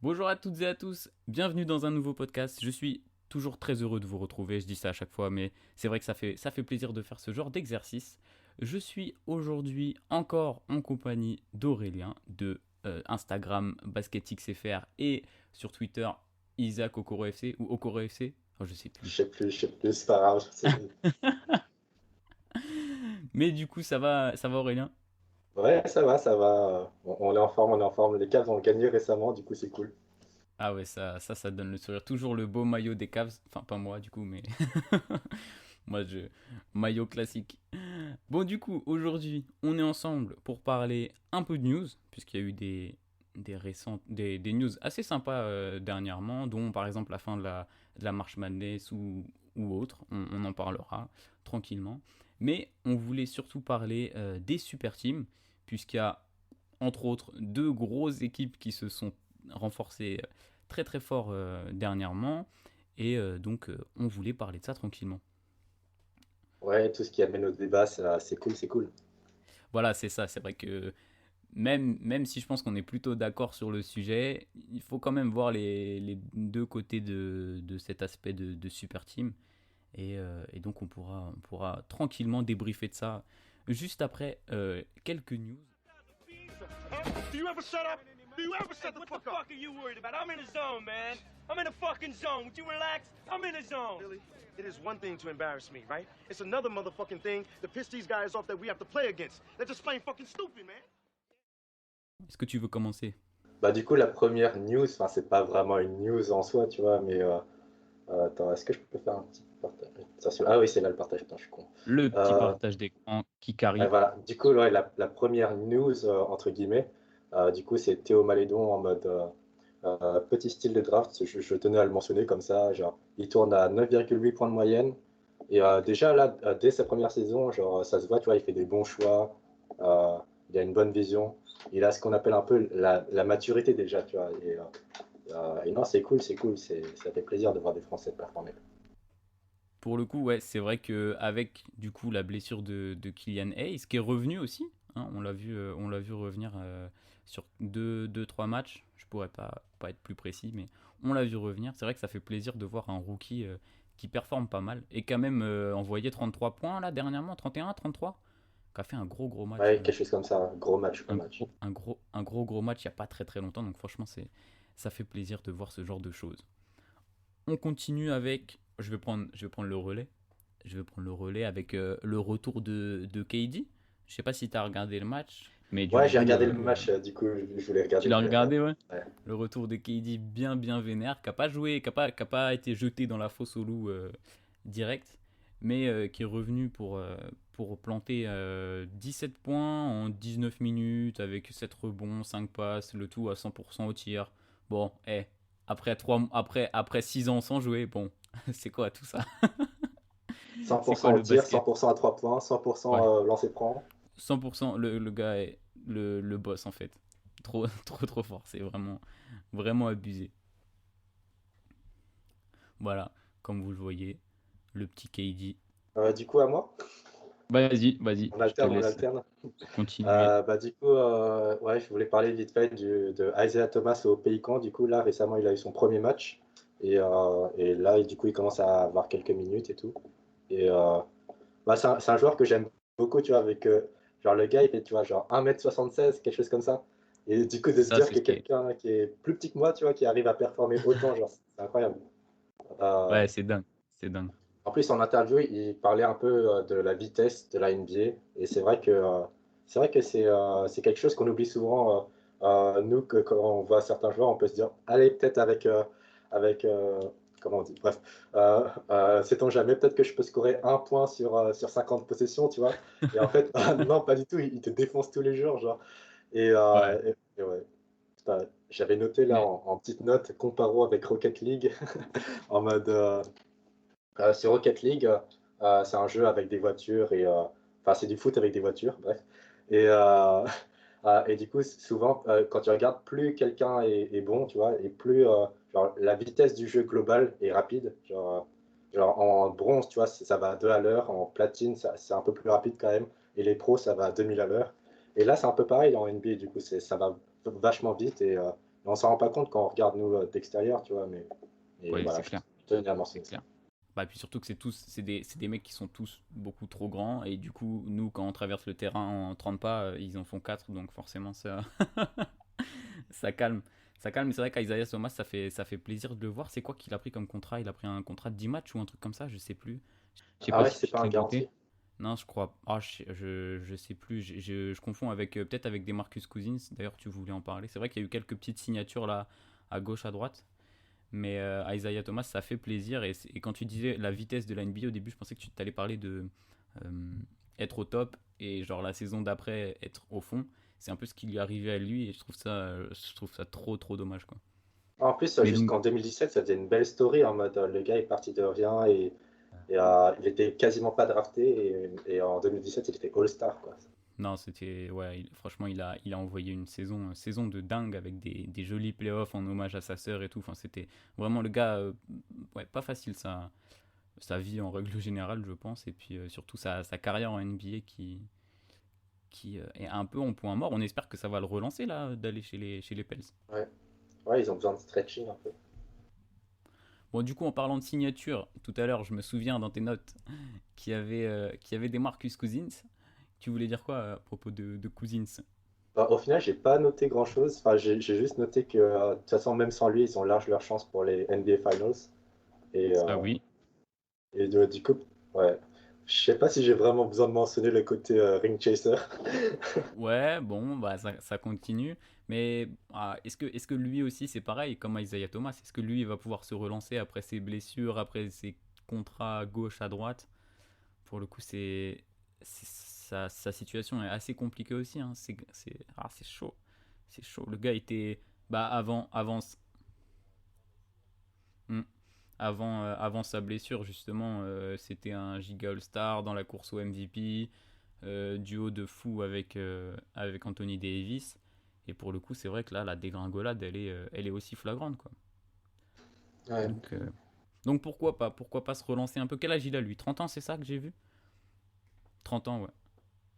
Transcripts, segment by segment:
Bonjour à toutes et à tous, bienvenue dans un nouveau podcast. Je suis toujours très heureux de vous retrouver, je dis ça à chaque fois, mais c'est vrai que ça fait plaisir de faire ce genre d'exercice. Je suis aujourd'hui encore en compagnie d'Aurélien de Instagram BasketXFR et sur Twitter Isaac OkoroFC ou OkoroFC, oh, je sais plus. Je sais plus, c'est pas grave. Mais du coup, ça va Aurélien? Ouais, ça va. On est en forme, on est en forme. Les Cavs ont gagné récemment, du coup, c'est cool. Ah ouais, ça donne le sourire. Toujours le beau maillot des Cavs, enfin pas moi du coup, mais moi je maillot classique. Bon, du coup, aujourd'hui, on est ensemble pour parler un peu de news, puisqu'il y a eu des news assez sympas dernièrement, dont par exemple la fin de la March Madness ou autre. On en parlera tranquillement. Mais on voulait surtout parler des super teams, puisqu'il y a entre autres deux grosses équipes qui se sont renforcées très très fort dernièrement. Et donc, on voulait parler de ça tranquillement. Ouais, tout ce qui amène au débat, c'est cool, c'est cool. Voilà, c'est ça. C'est vrai que même si je pense qu'on est plutôt d'accord sur le sujet, il faut quand même voir les deux côtés de cet aspect de super team. Et donc on pourra tranquillement débriefer de ça juste après quelques news. Huh? Do you ever shut up? Do you ever shut the fuck up? What the fuck are you worried about? I'm in the zone, man. I'm in the fucking zone. Would you relax? I'm in the zone. Billy, it is one thing to embarrass me, right? It's another motherfucking thing to piss these guys off that we have to play against. They're just plain fucking stupid, man. Est-ce que tu veux commencer? Bah, du coup, la première news, enfin, c'est pas vraiment une news en soi, tu vois, mais attends, est-ce que je peux faire un petit partage? Ah oui, c'est là le partage, putain, je suis con. Le petit Euh, partage d'écran qui ouais, carie. voilà, du coup, ouais, la première news, entre guillemets, du coup, c'est Théo Malédon en mode petit style de draft, je tenais à le mentionner comme ça, genre, il tourne à 9,8 points de moyenne. Et déjà, là, dès sa première saison, genre, ça se voit, tu vois, il fait des bons choix, euh, il a une bonne vision, il a ce qu'on appelle un peu la maturité déjà, tu vois. Et non, c'est cool, c'est cool, ça fait plaisir de voir des Français performer. Pour le coup, ouais, c'est vrai que avec du coup la blessure de Kylian Hayes, qui est revenu aussi, hein, on l'a vu revenir sur trois matchs. Je pourrais pas être plus précis, mais on l'a vu revenir. C'est vrai que ça fait plaisir de voir un rookie qui performe pas mal et qui a même envoyé 33 points là dernièrement, 31, 33, qui a fait un gros match, Ouais, quelque chose comme ça, gros match, gros match. gros match il y a pas très très longtemps. Donc franchement, ça fait plaisir de voir ce genre de choses. On continue avec, je vais prendre le relais. Je vais prendre le relais avec le retour de KD. Je sais pas si tu as regardé le match, mais du Ouais, j'ai coup, regardé le match, du coup, je voulais tu regarder, l'as je voulais regarder. regardé, ouais. Ouais. Le retour de KD bien vénère, qui a pas joué, qui a pas été jeté dans la fosse au loup direct, mais qui est revenu pour planter 17 points en 19 minutes avec 7 rebonds, 5 passes, le tout à 100% au tir. Bon, après 6 ans sans jouer, bon, c'est quoi tout ça? C'est quoi 100% au le tir, basket? 100% à 3 points, Ouais. 100% lancer franc. 100%, le gars est le boss en fait. Trop, trop fort. C'est vraiment abusé. Voilà, comme vous le voyez, le petit KD. Du coup, à moi, Vas-y, je te on laisse alterne. continuer. Du coup, ouais, je voulais parler vite fait de Isaiah Thomas au Pélican. Du coup, là, récemment, il a eu son premier match. Et là, du coup, il commence à avoir quelques minutes et tout. Et bah, c'est un joueur que j'aime beaucoup, tu vois, avec genre le gars, il fait, tu vois, genre 1m76 quelque chose comme ça. Et du coup, de C'est se ça, dire c'est que ce qui est. quelqu'un qui est plus petit que moi, tu vois, qui arrive à performer autant, genre, c'est incroyable. Euh, Ouais, c'est dingue. C'est dingue. En plus, en interview, il parlait un peu de la vitesse de la NBA. Et c'est vrai que c'est quelque chose qu'on oublie souvent. Nous, que quand on voit certains joueurs, on peut se dire, allez, peut-être avec comment on dit, bref, sait-on jamais, peut-être que je peux scorer un point sur 50 possessions, tu vois. Et en fait, non, pas du tout, il te défonce tous les jours, genre. Ouais. Et ouais, putain, j'avais noté là Mais en petite note, comparo avec Rocket League, en mode, sur Rocket League, c'est un jeu avec des voitures enfin c'est du foot avec des voitures, bref. Et, euh, et du coup, souvent, quand tu regardes, plus quelqu'un est bon, tu vois, et plus genre, la vitesse du jeu global est rapide. Genre en bronze, tu vois, ça va à 2 à l'heure, en platine, c'est un peu plus rapide quand même, et les pros, ça va à 2000 à l'heure. Et là, c'est un peu pareil en NBA, du coup, ça va vachement vite. Et On s'en rend pas compte quand on regarde nous d'extérieur, tu vois, mais Ouais, voilà, c'est je clair. tenais à C'est mentionner ça. clair. Bah, et puis surtout que c'est des mecs qui sont tous beaucoup trop grands. Et du coup, nous, quand on traverse le terrain en 30 pas, ils en font 4. Donc forcément, ça, ça calme. Ça calme. Mais c'est vrai qu'Isaiah Thomas, ça fait plaisir de le voir. C'est quoi qu'il a pris comme contrat? Il a pris un contrat de 10 matchs ou un truc comme ça? Je sais plus. Je sais Ah pas ouais, si c'est je pas te un l'ai noté. garanti. Non, je crois. Ah, je sais plus. Je confonds avec peut-être avec des Marcus Cousins. D'ailleurs, tu voulais en parler. C'est vrai qu'il y a eu quelques petites signatures là, à gauche, à droite. Mais Isaiah Thomas, ça fait plaisir. Et quand tu disais la vitesse de la NBA au début, je pensais que tu t'allais parler de être au top et genre la saison d'après être au fond. C'est un peu ce qui lui est arrivé à lui et je trouve ça trop trop dommage quoi. En plus, Mais donc, jusqu'en 2017, ça faisait une belle story en mode le gars est parti de rien et il était quasiment pas drafté et en 2017, il était All-Star, quoi. non, c'était. Ouais, franchement, il a envoyé une saison de dingue avec des jolis playoffs en hommage à sa sœur et tout. Enfin, c'était vraiment le gars. Ouais, pas facile sa vie en règle générale, je pense. Et puis surtout sa carrière en NBA qui est un peu en point mort. On espère que ça va le relancer là, d'aller chez les Pels. Ouais. Ouais, ils ont besoin de stretching un peu. Bon, du coup, en parlant de signature, tout à l'heure, je me souviens dans tes notes qu'il y avait des Marcus Cousins. Tu voulais dire quoi à propos de Cousins? Bah, au final, j'ai pas noté grand-chose. Enfin, j'ai juste noté que de toute façon, même sans lui, ils ont large leur chance pour les NBA Finals. Et, Ça, euh, oui. du coup, ouais. Je sais pas si j'ai vraiment besoin de mentionner le côté ring chaser. Ouais, bon, bah ça continue. Mais est-ce que lui aussi c'est pareil comme Isaiah Thomas? Est-ce que lui il va pouvoir se relancer après ses blessures, après ses contrats à gauche, à droite? Pour le coup, sa situation est assez compliquée aussi, hein. C'est chaud. C'est chaud. Le gars était. Bah, hmm, avant sa blessure, justement, c'était un giga All-Star dans la course au MVP, duo de fou avec Anthony Davis. Et pour le coup, c'est vrai que là, la dégringolade, elle est aussi flagrante, quoi. Ouais. Donc, euh, donc pourquoi pas se relancer un peu. Quel âge il a lui? 30 ans, c'est ça que j'ai vu? 30 ans, ouais.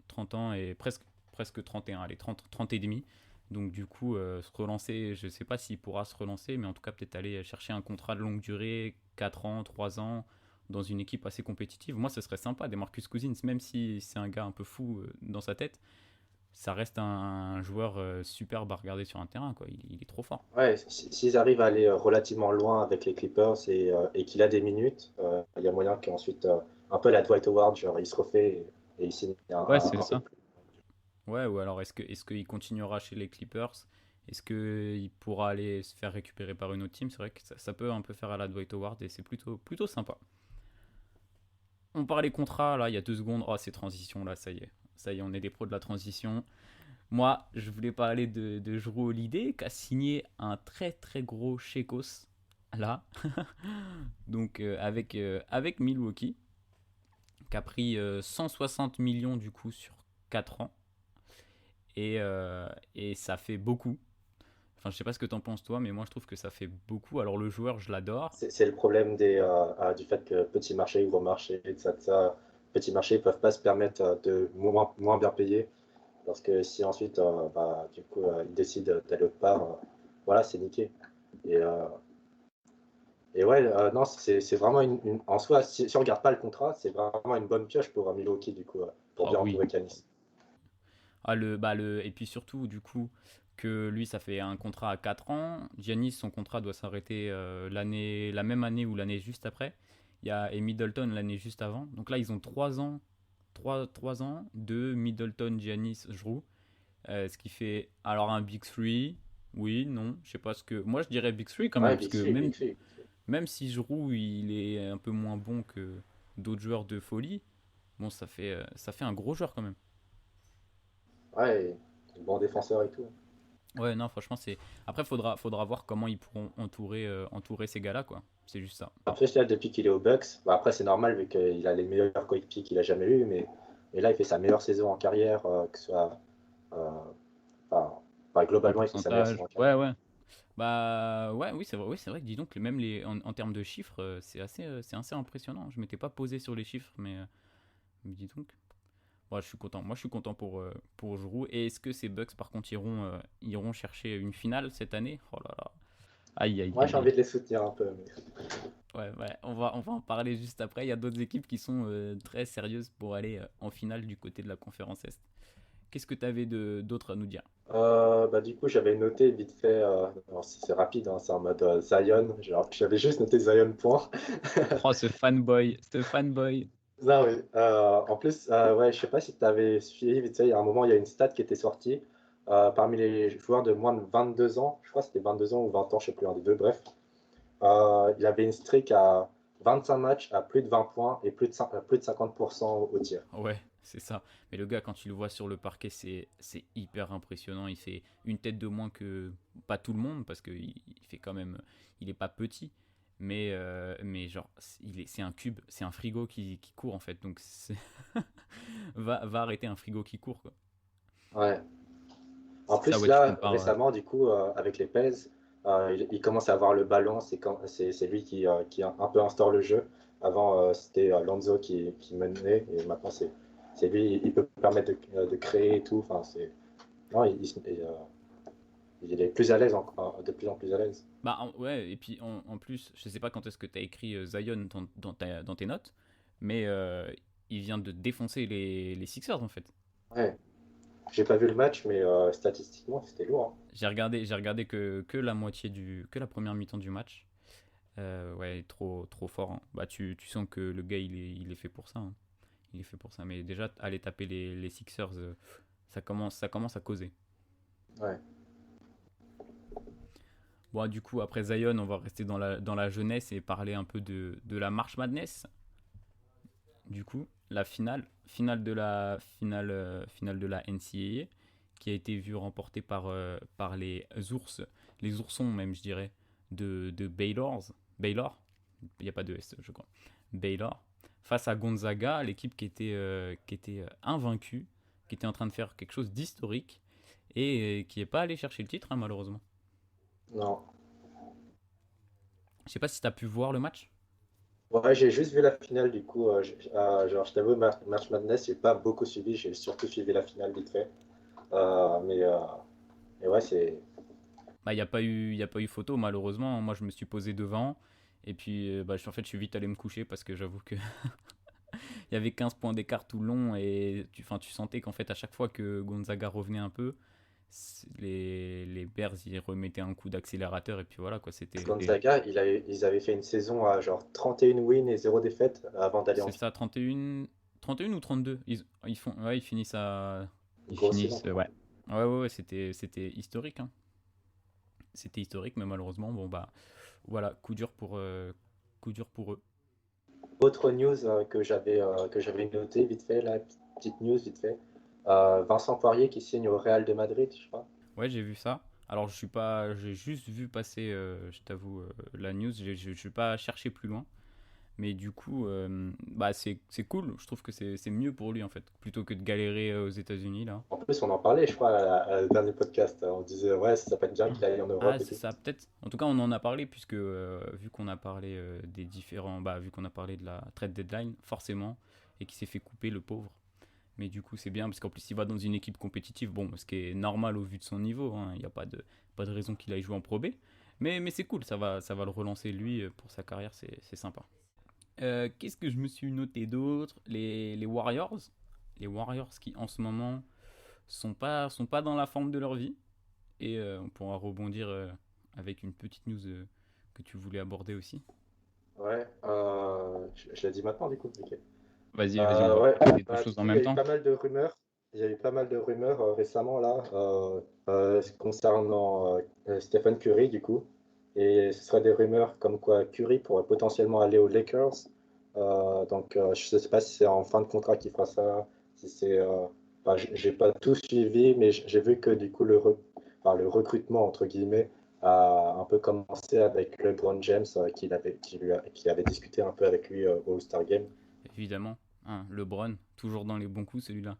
30 ans et presque 31, allez, 30 et demi. Donc du coup, se relancer, je ne sais pas s'il pourra se relancer, mais en tout cas peut-être aller chercher un contrat de longue durée, 4 ans, 3 ans, dans une équipe assez compétitive. Moi, ce serait sympa, des Marcus Cousins, même si c'est un gars un peu fou dans sa tête, ça reste un joueur superbe à regarder sur un terrain, quoi. Il est trop fort. Ouais, s'ils arrivent à aller relativement loin avec les Clippers et qu'il a des minutes, il y a moyen qu'ensuite, un peu la Dwight Howard, genre il se refait et il signe Ouais, c'est un peu ça. plus. Ouais, ou alors est-ce qu'il continuera chez les Clippers? Est-ce qu'il pourra aller se faire récupérer par une autre team? C'est vrai que ça peut un peu faire à la Dwight Howard et c'est plutôt sympa. On parlait contrat, là, il y a 2 secondes. Oh, ces transitions, là, ça y est. Ça y est, on est des pros de la transition. Moi, je voulais parler de Jrue Holiday, qui a signé un très très gros Chekos, là. Donc, avec Milwaukee, qui a pris 160 millions, du coup, sur 4 ans. Et ça fait beaucoup. Enfin, je sais pas ce que t'en penses, toi, mais moi, je trouve que ça fait beaucoup. Alors, le joueur, je l'adore. C'est le problème du fait que petit marché, gros marché, de ça. Petit marché, ils peuvent pas se permettre de moins bien payer. Parce que si ensuite, bah, du coup, ils décident d'aller autre part, voilà, c'est niqué. Et, euh, et ouais, non, c'est vraiment en soi, si on regarde pas le contrat, c'est vraiment une bonne pioche pour Milwaukee, du coup, pour Ah bien oui. entourer Canis. Et puis surtout, du coup, que lui, ça fait un contrat à 4 ans. Giannis, son contrat doit s'arrêter la même année ou l'année juste après. Et Middleton l'année juste avant. Donc là, ils ont 3 ans, 3 ans de Middleton, Giannis, Jrue. Ce qui fait alors un Big Three. Oui, non, je sais pas ce que. Moi, je dirais Big Three quand même, Ouais, parce Big que Three, Big Three. même si Jrue, il est un peu moins bon que d'autres joueurs de folie, bon, ça fait un gros joueur quand même. Ouais, bon défenseur et tout. Ouais, non, franchement, c'est. Après, faudra voir comment ils pourront entourer ces gars-là, quoi. C'est juste ça. Après, là, depuis qu'il est aux Bucks, bah, après, c'est normal vu qu'il a les meilleurs coéquipiers qu'il a jamais eu, mais là, il fait sa meilleure saison en carrière, que ce soit. euh, enfin, En globalement, il fait sa meilleure pourcentage. saison en carrière. Ouais, ouais. Bah, ouais, oui, c'est vrai que dis donc, même en termes de chiffres, c'est assez impressionnant. Je m'étais pas posé sur les chiffres, mais dis donc. Moi, je suis content. Moi, je suis content pour Giroud. Et est-ce que ces Bucks, par contre, iront chercher une finale cette année? Oh là là. Aïe, aïe, Moi, aïe, j'ai aïe. envie de les soutenir un peu. Ouais, ouais, on va en parler juste après. Il y a d'autres équipes qui sont très sérieuses pour aller en finale du côté de la conférence Est. Qu'est-ce que tu avais d'autre à nous dire? Bah, du coup, j'avais noté vite fait, alors c'est rapide, hein, c'est en mode Zion. J'avais juste noté Zion point. Oh, ce fanboy, ce fanboy. Non, oui. En plus, ouais, je sais pas si tu avais suivi, vite fait, il y a un moment, il y a une stat qui était sortie parmi les joueurs de moins de 22 ans. Je crois que c'était 22 ans ou 20 ans, je sais plus, un des deux, bref. Il avait une streak à 25 matchs à plus de 20 points et plus de 50% au tir. Ouais, c'est ça. Mais le gars, quand tu le vois sur le parquet, c'est hyper impressionnant. Il fait une tête de moins que pas tout le monde parce qu'il fait quand même. Il est pas petit, mais genre, c'est un cube, c'est un frigo qui court en fait. Donc, va arrêter un frigo qui court, quoi. Ouais. En C'est ça, plus, ouais, tu là, compares. récemment, du coup, avec les Pels, il commence à avoir le ballon. C'est lui qui un peu instaure le jeu. Avant, c'était Lonzo qui menait. Et maintenant, c'est lui. Il peut permettre de créer et tout. Enfin, non, il est plus à l'aise, de plus en plus à l'aise. Bah, ouais, et puis en plus, je sais pas quand est-ce que tu as écrit Zion dans tes notes, mais il vient de défoncer les Sixers en fait. Ouais. J'ai pas vu le match, mais statistiquement, c'était lourd, hein. J'ai regardé que la moitié que la première mi-temps du match. Ouais, trop fort, hein. Bah, tu sens que le gars, il est fait pour ça, hein. Il est fait pour ça. Mais déjà, aller taper les Sixers, ça commence à causer. Ouais. Bon, du coup, après Zion, on va rester dans la jeunesse et parler un peu de la March Madness. Du coup, la finale de la NCAA, qui a été vue remportée par les oursons même, je dirais, de Baylor, il n'y a pas de S, je crois, Baylor, face à Gonzaga, l'équipe qui était invaincue, qui était en train de faire quelque chose d'historique et qui n'est pas allé chercher le titre, hein, malheureusement. Non. Je sais pas si tu as pu voir le match. Ouais, j'ai juste vu la finale, du coup. Genre, je t'avoue, March Madness, j'ai pas beaucoup suivi. J'ai surtout suivi la finale vite fait. Mais ouais, c'est. Bah, il y a pas eu photo, malheureusement. Moi, je me suis posé devant. Et puis, bah, en fait, je suis vite allé me coucher parce que j'avoue que il y avait 15 points d'écart tout le long. Et tu sentais qu'en fait, à chaque fois que Gonzaga revenait un peu, les Bears, ils remettaient un coup d'accélérateur. Et puis voilà, quoi. Gonzaga, ils avaient fait une saison à genre 31 wins et 0 défaite avant d'aller en C'est ça, 31 ou 32. Ouais, ils finissent à. Ils grosse saison. finissent, ouais. Ouais, ouais, ouais, c'était historique, hein. C'était historique, mais malheureusement, bon, bah, voilà, coup dur pour eux. Autre news que j'avais noté vite fait, la petite news vite fait. Vincent Poirier qui signe au Real de Madrid, je crois. Ouais, j'ai vu ça. Alors, je suis pas, j'ai juste vu passer, je t'avoue, la news. Je suis pas cherché plus loin. Mais du coup, bah, c'est cool. Je trouve que c'est mieux pour lui, en fait, plutôt que de galérer aux États-Unis là. En plus, on en parlait, je crois, à le dernier podcast. On disait, ouais, ça peut être bien qu'il aille en Ah, Europe et c'est tout. ça, peut-être. En tout cas, on en a parlé, puisque vu qu'on a parlé des différents. Bah, vu qu'on a parlé de la trade deadline, forcément, et qu'il s'est fait couper, le pauvre. Mais du coup, c'est bien, parce qu'en plus, il va dans une équipe compétitive, bon, ce qui est normal au vu de son niveau, hein. Il n'y a pas de raison qu'il aille jouer en Pro B. Mais c'est cool, ça va le relancer, lui, pour sa carrière, c'est sympa. Qu'est-ce que je me suis noté d'autre? Les Warriors. Les Warriors qui, en ce moment, sont pas dans la forme de leur vie. Et on pourra rebondir avec une petite news que tu voulais aborder aussi. Ouais, je l'ai dit maintenant, du coup. Ok. Vas-y, on va Ouais, parler des deux du choses en coup, il y même a eu temps. pas mal de rumeurs. Il y a eu pas mal de rumeurs récemment, là, concernant Stephen Curry, du coup. Et ce serait des rumeurs comme quoi Curry pourrait potentiellement aller aux Lakers. Donc, je ne sais pas si c'est en fin de contrat qu'il fera ça, si c'est. Enfin, j'ai pas tout suivi, mais j'ai vu que du coup enfin, le recrutement entre guillemets a un peu commencé avec LeBron James, qui avait discuté un peu avec lui au All-Star Game. Évidemment, hein, LeBron, toujours dans les bons coups celui-là.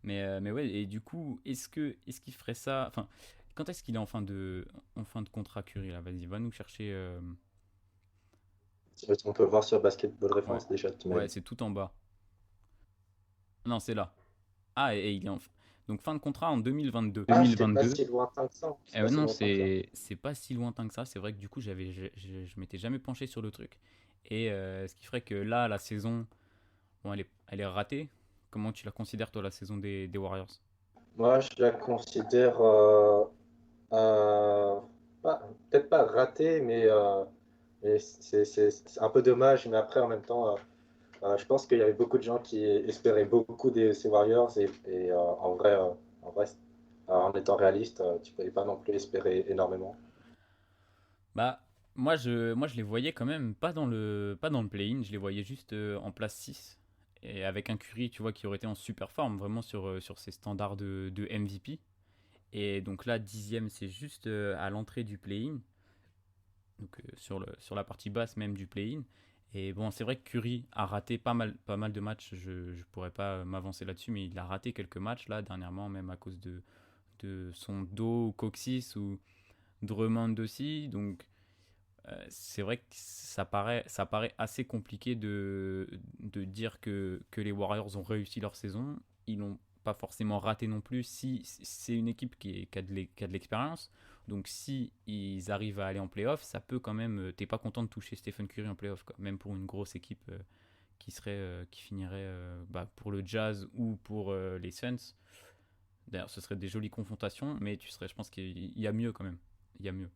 Mais ouais, et du coup, est-ce qu'il ferait ça? Enfin, quand est-ce qu'il est en fin de contrat Curry là? Vas-y, va nous chercher. On peut voir sur Basketball Ouais, Reference déjà, tu m'as ouais, dit. c'est tout en bas. Non, c'est là. Ah, et il est en... Donc fin de contrat en 2022. Ah, c'est pas 2022. si lointain que ça. C'est Eh pas ouais, si non, lointain que ça. c'est pas si lointain que ça. C'est vrai que du coup, je m'étais jamais penché sur le truc. Et ce qui ferait que là, la saison, bon, elle est ratée. Comment tu la considères, toi, la saison des Warriors? Moi, je la considère euh, peut-être pas ratée, mais c'est un peu dommage. Mais après, en même temps, je pense qu'il y avait beaucoup de gens qui espéraient beaucoup de ces Warriors et en vrai, en étant réaliste, tu ne pouvais pas non plus espérer énormément. Bah, moi, je les voyais quand même pas dans le play-in. Je les voyais juste en place 6. Et avec un Curry, tu vois, qui aurait été en super forme, vraiment sur ses standards de MVP. Et donc là, dixième, c'est juste à l'entrée du play-in. Donc sur la partie basse même du play-in. Et bon, c'est vrai que Curry a raté pas mal de matchs. Je pourrais pas m'avancer là-dessus, mais il a raté quelques matchs là dernièrement, même à cause de son dos ou coccyx ou Drummond aussi. Donc c'est vrai que ça paraît assez compliqué de dire que les Warriors ont réussi leur saison. Ils n'ont pas forcément raté non plus. Si c'est une équipe qui a de l'expérience, donc si ils arrivent à aller en playoff, ça peut quand même. T'es pas content de toucher Stephen Curry en playoff, quoi. Même pour une grosse équipe qui finirait pour le Jazz ou pour les Suns. D'ailleurs, ce serait des jolies confrontations, mais je pense qu'il y a mieux quand même. Il y a mieux.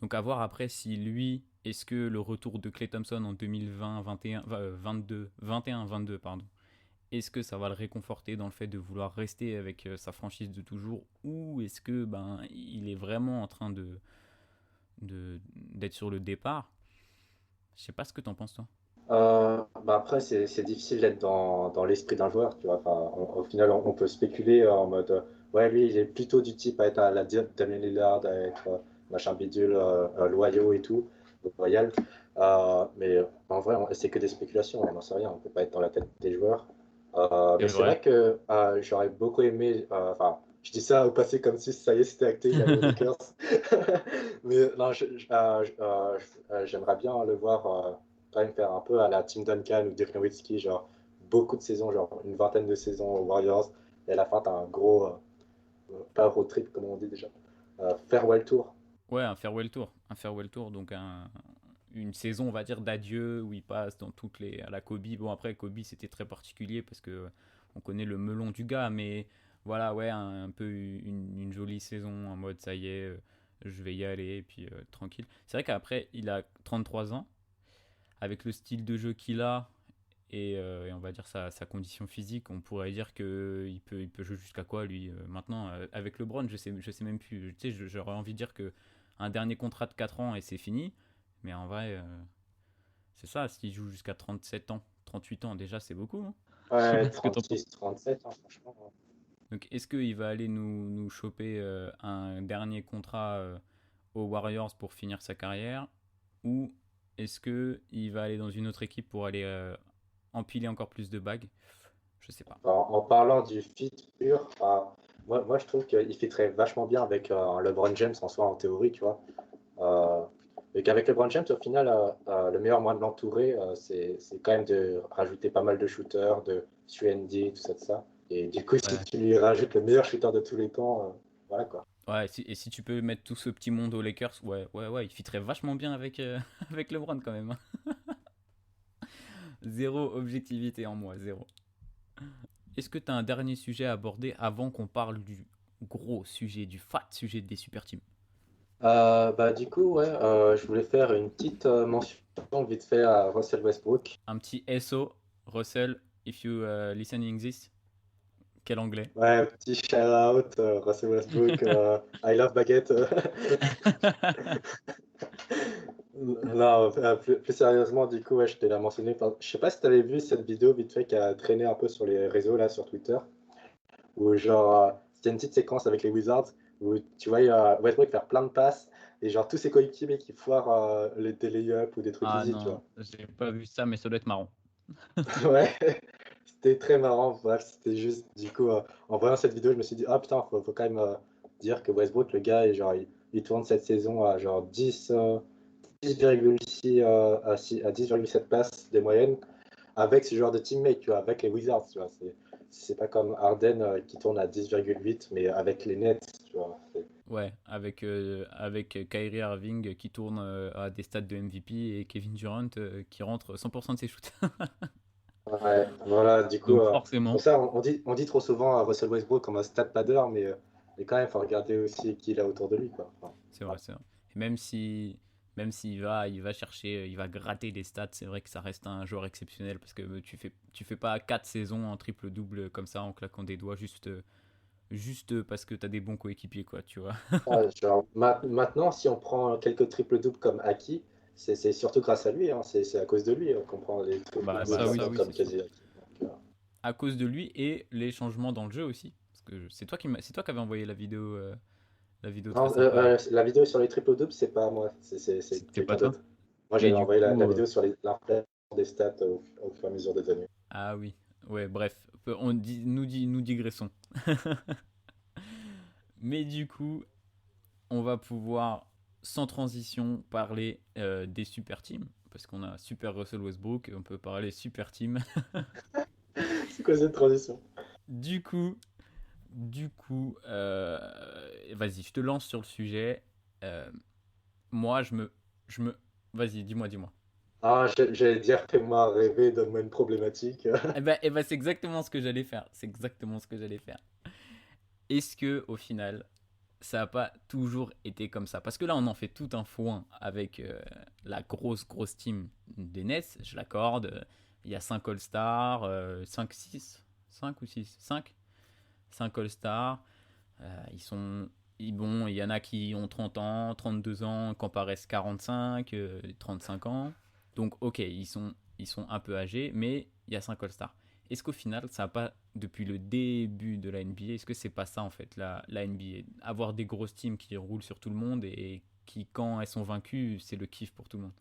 Donc à voir après si lui, est-ce que le retour de Klay Thompson en 2020, 21, 22, 21, 22, pardon, est-ce que ça va le réconforter dans le fait de vouloir rester avec sa franchise de toujours, ou est-ce que il est vraiment en train d'être sur le départ? Je sais pas ce que t'en penses toi. Après, c'est difficile d'être dans l'esprit d'un joueur, tu vois. Enfin, au final, on peut spéculer en mode, ouais, lui, il est plutôt du type à être à la Damien Lillard, à être machin bidule, loyaux et tout, loyal. Mais en vrai, c'est que des spéculations, on n'en sait rien, on peut pas être dans la tête des joueurs. C'est Mais c'est vrai. vrai que j'aurais beaucoup aimé, enfin, je dis ça au passé comme si ça y est, c'était acté, il allait aux Lakers. Mais non, j'aimerais bien le voir. Quand même faire un peu à la Tim Duncan ou Dirk Nowitzki, genre beaucoup de saisons, genre une vingtaine de saisons aux Warriors, et à la fin, t'as un gros, pas road trip, comme on dit déjà, farewell tour. Ouais, un farewell tour, donc une saison, on va dire, d'adieu où il passe dans toutes les à la Kobe. Bon après Kobe c'était très particulier parce que on connaît le melon du gars, mais voilà ouais un peu une jolie saison en mode ça y est, je vais y aller et puis tranquille. C'est vrai qu'après il a 33 ans avec le style de jeu qu'il a et on va dire sa condition physique, on pourrait dire que il peut jouer jusqu'à quoi lui maintenant avec LeBron, je sais même plus. Tu sais, j'aurais envie de dire que un dernier contrat de 4 ans et c'est fini, mais en vrai c'est ça, s'il joue jusqu'à 37 ans, 38 ans déjà c'est beaucoup, hein. Ouais, Ce que t'en penses. 36, 37, hein, franchement. Donc est-ce qu'il va aller nous choper un dernier contrat aux Warriors pour finir sa carrière, ou est-ce que il va aller dans une autre équipe pour aller empiler encore plus de bagues? Je sais pas. En parlant du fit pur, moi, je trouve qu'il fitterait vachement bien avec un LeBron James en soi, en théorie, tu vois. Euh, et qu'avec LeBron James, au final, le meilleur moyen de l'entourer, c'est quand même de rajouter pas mal de shooters, de 3D, tout ça, tout ça. Et du coup, si Ouais. tu lui rajoutes le meilleur shooter de tous les temps, voilà quoi. Ouais, et si tu peux mettre tout ce petit monde aux Lakers, ouais, il fitterait vachement bien avec, avec LeBron quand même, hein. Zéro objectivité en moi, zéro. Est-ce que tu as un dernier sujet à aborder avant qu'on parle du gros sujet, du fat sujet des super teams? Du coup, ouais, je voulais faire une petite mention vite fait à Russell Westbrook. Un petit SO, Russell, if you listening this, quel anglais? Ouais, petit shout-out, Russell Westbrook, I love baguette. Non, plus sérieusement, du coup, ouais, je te l'ai mentionné. Je sais pas si tu avais vu cette vidéo vite fait qui a traîné un peu sur les réseaux, là, sur Twitter, où genre, c'était une petite séquence avec les Wizards, où tu vois Westbrook faire plein de passes, et genre tous ses coéquipiers qui foirent des lay-ups ou des trucs Ah easy, tu non, vois. j'ai pas vu ça, mais ça doit être marrant. Ouais, c'était très marrant. Bref, c'était juste, du coup, en voyant cette vidéo, je me suis dit, ah putain, faut quand même dire que Westbrook, le gars, genre, il tourne cette saison à genre 10,6 à 10,7 passes des moyennes avec ce genre de teammate, tu vois, avec les Wizards, tu vois. C'est pas comme Harden qui tourne à 10,8, mais avec les Nets, tu vois. Ouais, avec Kyrie Irving qui tourne à des stats de MVP et Kevin Durant qui rentre 100% de ses shoots. Ouais, voilà, du coup, Donc c'est pour forcément, ça, on dit trop souvent Russell Westbrook comme un stat padder, mais quand même, il faut regarder aussi qui il a autour de lui, quoi. Enfin, c'est vrai, c'est vrai. Et même s'il va chercher, il va gratter des stats, c'est vrai que ça reste un joueur exceptionnel parce que tu fais pas 4 saisons en triple-double comme ça en claquant des doigts juste parce que t'as des bons coéquipiers, quoi, tu vois. ouais, genre, maintenant, si on prend quelques triple-doubles comme Aki, c'est surtout grâce à lui, hein, c'est à cause de lui qu'on prend les Bah triple-doubles ça oui, maintenant comme c'est sûr. quasi Aki. Donc, À cause de lui et les changements dans le jeu aussi. Parce que c'est toi qui avais envoyé la vidéo très non, sympa là. la vidéo sur les triple-doubles, c'est pas moi, c'est C'était pas quelqu'un toi? d'autre. Moi, Et j'avais du envoyé la coup, vidéo sur l'inflation des stats au fur et à mesure des années. ah oui, ouais, bref, nous digressons. Mais du coup, on va pouvoir, sans transition, parler des super teams. Parce qu'on a Super Russell Westbrook, on peut parler Super Team. C'est quoi cette transition? Du coup, vas-y, je te lance sur le sujet. Euh, moi, je me, vas-y, dis-moi. Ah, j'allais dire, fais-moi rêver, donne-moi une problématique. Eh ben, c'est exactement ce que j'allais faire. C'est exactement ce que j'allais faire. Est-ce que, au final, ça n'a pas toujours été comme ça? Parce que là, on en fait tout un foin avec la grosse team des Nets, je l'accorde. Il y a 5 All-Stars, 5, 6, 5 ou 6, 5 All-Stars. Ils sont. Bon, il y en a qui ont 30 ans, 32 ans, qui en paraissent 45, 35 ans. Donc, ok, ils sont un peu âgés, mais il y a 5 All-Stars. Est-ce qu'au final, ça n'a pas, depuis le début de la NBA, est-ce que c'est pas ça en fait, la NBA? Avoir des grosses teams qui roulent sur tout le monde et qui, quand elles sont vaincues, c'est le kiff pour tout le monde.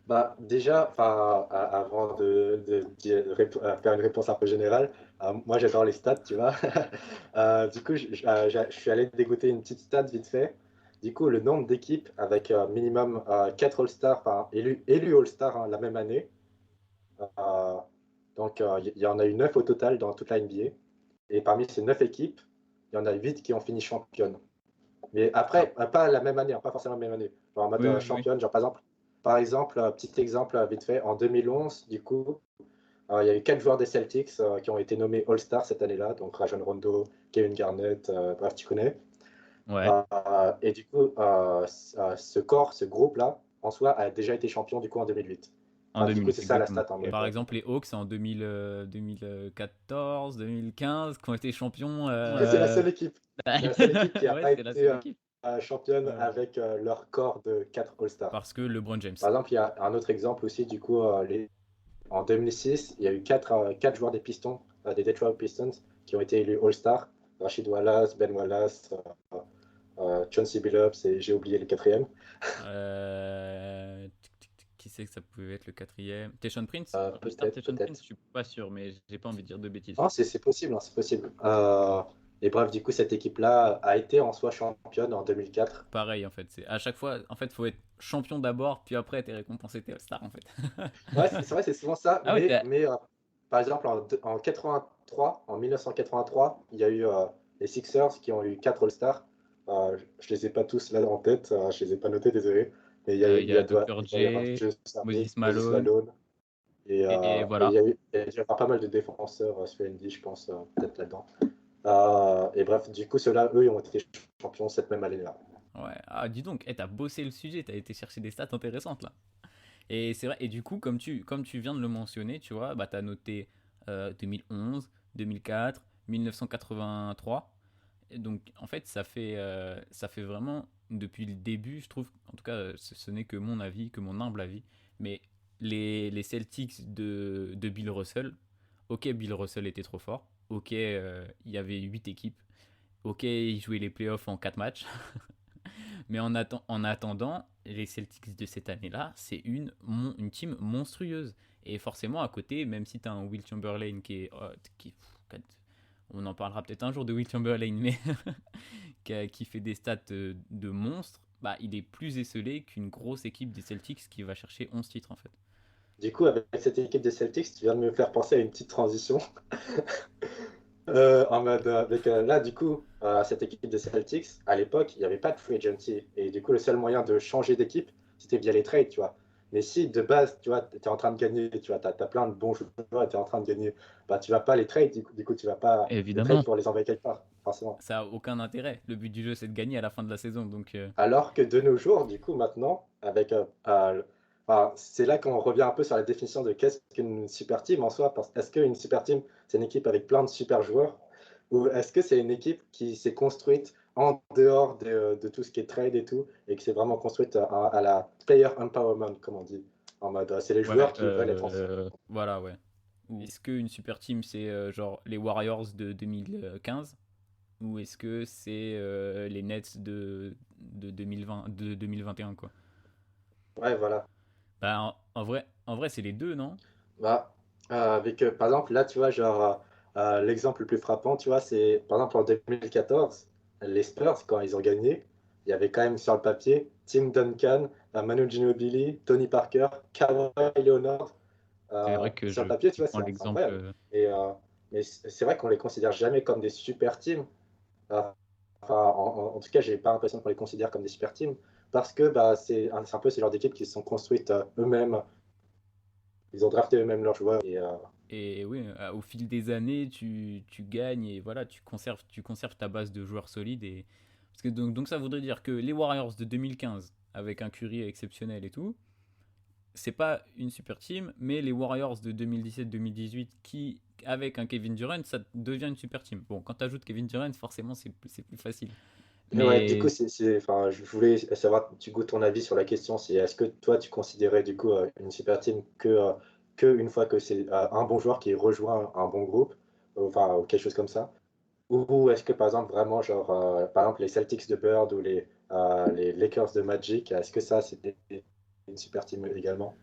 Bah, déjà, enfin, avant faire une réponse un peu générale, moi j'adore les stats, tu vois. Du coup, je suis allé dégoter une petite stat vite fait. Du coup, le nombre d'équipes avec minimum 4 All-Stars, enfin, élus All-Star hein, la même année. Euh, donc, il y en a eu 9 au total dans toute la NBA. Et parmi ces 9 équipes, il y en a 8 qui ont fini championne. Mais Ah, après, pas la même année, hein, pas forcément la même année. Genre en mode oui. championne, genre par exemple, petit exemple vite fait, en 2011, du coup, il y a eu 4 joueurs des Celtics qui ont été nommés All-Star cette année-là, donc Rajon Rondo, Kevin Garnett, bref, tu connais. Ouais, Et du coup, ce groupe-là, en soi, a déjà été champion du coup en 2008. en Enfin, du coup, 2008, c'est ça la exactement. stat en Et mode. par exemple, les Hawks, c'est en 2014, 2015, qui ont été champions. C'est la seule équipe. C'est la seule équipe qui n'a Ouais, pas c'est la été seule équipe. championne Ouais. avec leur corps de 4 All-Stars. Parce que LeBron James. Par exemple, il y a un autre exemple aussi, du coup, en 2006, il y a eu 4 joueurs des Pistons, des Detroit Pistons, qui ont été élus All-Star. Rashid Wallace, Ben Wallace, Chauncey Billups, et j'ai oublié le quatrième. Qui c'est que ça pouvait être le quatrième? Tayshaun Prince? All-Star Peut-être, Tayshaun Prince? peut-être. Je suis pas sûr, mais j'ai pas envie de dire de bêtises. Non, c'est possible, hein, c'est possible. Et bref, du coup, cette équipe-là a été en soi championne en 2004. Pareil, en fait. C'est à chaque fois, en fait, faut être champion d'abord, puis après, t'es récompensé, t'es All-Star, en fait. Ouais, c'est vrai, c'est souvent ça, Ah ouais, par exemple, en 83, en 1983, il y a eu les Sixers qui ont eu 4 All-Stars. Je les ai pas tous là en tête, je les ai pas notés, désolé. Mais il y a Dr. il doit y avoir J, Joe Sakic, Moses Moses Malone, Malone, et et voilà. il y a dû y avoir pas mal de défenseurs, sur ND, je pense, peut-être là-dedans. Et bref, du coup, ceux-là, eux, ils ont été champions cette même année-là. Ouais. Ah, dis donc, t'as bossé le sujet, t'as été chercher des stats intéressantes, là. Et c'est vrai, et du coup, comme tu viens de le mentionner, tu vois, bah, tu as noté 2011, 2004, 1983. Et donc, en fait, ça fait vraiment, depuis le début, je trouve, en tout cas, ce n'est que mon avis, que mon humble avis, mais les Celtics de Bill Russell, ok, Bill Russell était trop fort, ok, il y avait 8 équipes, ok, il jouait les playoffs en 4 matchs, mais en attendant, les Celtics de cette année-là, c'est une team monstrueuse. Et forcément, à côté, même si tu as un Will Chamberlain on en parlera peut-être un jour de Will Chamberlain, mais qui fait des stats de monstre, bah, il est plus esselé qu'une grosse équipe des Celtics qui va chercher 11 titres en fait. Du coup, avec cette équipe des Celtics, tu viens de me faire penser à une petite transition. En mode, avec, là, du coup, cette équipe des Celtics, à l'époque, il n'y avait pas de free agency. Et du coup, le seul moyen de changer d'équipe, c'était via les trades, tu vois. Mais si de base, tu vois, tu es en train de gagner, tu vois, tu as, plein de bons joueurs, tu es en train de gagner, bah, tu vas pas les trade, du coup, tu vas pas les trade Évidemment. pour les envoyer quelque part, forcément. Ça a aucun intérêt. Le but du jeu, c'est de gagner à la fin de la saison. Donc, Alors que de nos jours, du coup, maintenant, avec, enfin, c'est là qu'on revient un peu sur la définition de qu'est-ce qu'une super team en soi. Est-ce qu'une super team, c'est une équipe avec plein de super joueurs ou est-ce que c'est une équipe qui s'est construite en dehors de tout ce qui est trade et tout et qui s'est vraiment construite à la player empowerment, comme on dit, en mode c'est les joueurs ouais, qui veulent être ensemble. voilà, ouais. Ou est-ce qu'une super team, c'est genre les Warriors de 2015? Ou est-ce que c'est les Nets de 2020, de 2021, quoi? Ouais, voilà. Bah, en vrai, c'est les deux, non? Bah, avec, par exemple, là, tu vois, genre, l'exemple le plus frappant, tu vois, c'est, par exemple, en 2014, les Spurs, quand ils ont gagné, il y avait quand même sur le papier Tim Duncan, Manu Ginobili, Tony Parker, Kawhi Leonard. C'est vrai que Sur le papier, tu je vois, prends c'est l'exemple. incroyable. Et, mais c'est vrai qu'on les considère jamais comme des super teams. Euh, enfin, en tout cas, j'ai pas l'impression qu'on les considère comme des super teams parce que bah, c'est un peu ces genres d'équipes qui se sont construites eux-mêmes. Ils ont drafté eux-mêmes leurs joueurs. Et, Et oui, au fil des années, tu gagnes et voilà, tu conserves ta base de joueurs solides. Parce que donc ça voudrait dire que les Warriors de 2015, avec un Curry exceptionnel et tout, c'est pas une super team, mais les Warriors de 2017-2018 qui, avec un Kevin Durant, ça devient une super team. Bon, quand tu ajoutes Kevin Durant, forcément, c'est plus facile. mais ouais, du coup, Mais enfin, je voulais savoir, tu goûtes ton avis sur la question, c'est est-ce que toi, tu considérais du coup une super team que une fois que c'est un bon joueur qui rejoint un bon groupe, enfin, ou quelque chose comme ça? Ou est-ce que par exemple vraiment genre par exemple les Celtics de Bird ou les Lakers de Magic, est-ce que ça c'était une super team également?